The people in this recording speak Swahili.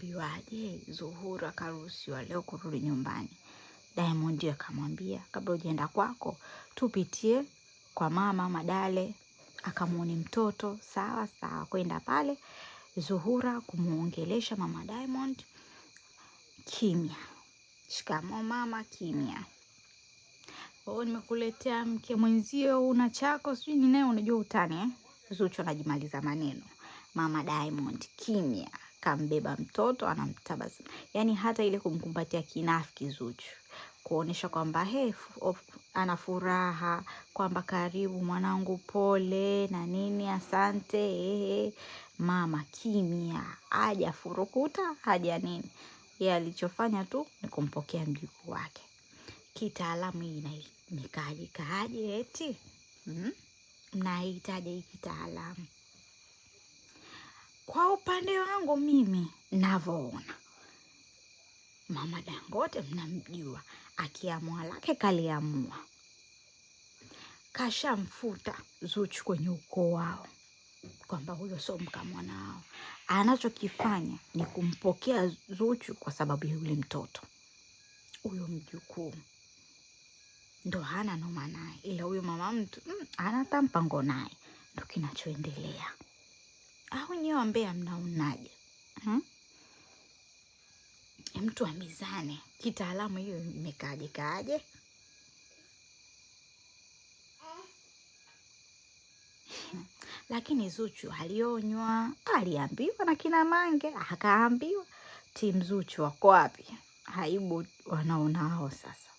Unaambiwaje Zuhura karuhusiwa leo kurudi nyumbani. Diamond akamwambia, kabla hujaenda kwako tupitie kwa mama Madale akamuone mtoto. Sawa kwenda pale Zuhura kumuongelesha mama Diamond. Kimya. Shikamoo mama, kimya. Nimekuletea mke mwenzio, una chako sijui ni naye, unajua utani Zuchu anajimaliza maneno. Mama Diamond kimya, kambeba mtoto anamtabasamu. Yaani hata ile kumkumbatia kinafiki Zuchu, kuonesha kwamba ana furaha, kwamba karibu mwanangu, pole na nini, asante. Mama kimya, haja furukuta, haja nini. Yeye alichofanya tu ni kumpokea mjukuu wake. Kitaalamu hii nikaaje eti? Mnahitaji kitaalamu. Kwa upande wangu mimi navyoona, Mama Dangote mnamjua, akiamua lake kaliamua. Kashamfuta Zuchu kwenye ukoo wao, kwamba huyo sio mkamwana wao. Anachokifanya ni kumpokea Zuchu kwa sababu ya yule mtoto. Huyo mjukuu ndo hana noma naye, ila huyo mama mtu anata mpango naye. Ndo kinachoendelea. Au nyewe ambea mnaonaje? Mtu amizane kitaalamu, hiyo imekaaje? Lakini Zuchu alionywa, aliambiwa na kina Mange, akaambiwa. Timu Zuchu wako wapi? Aibu wanaona hao sasa.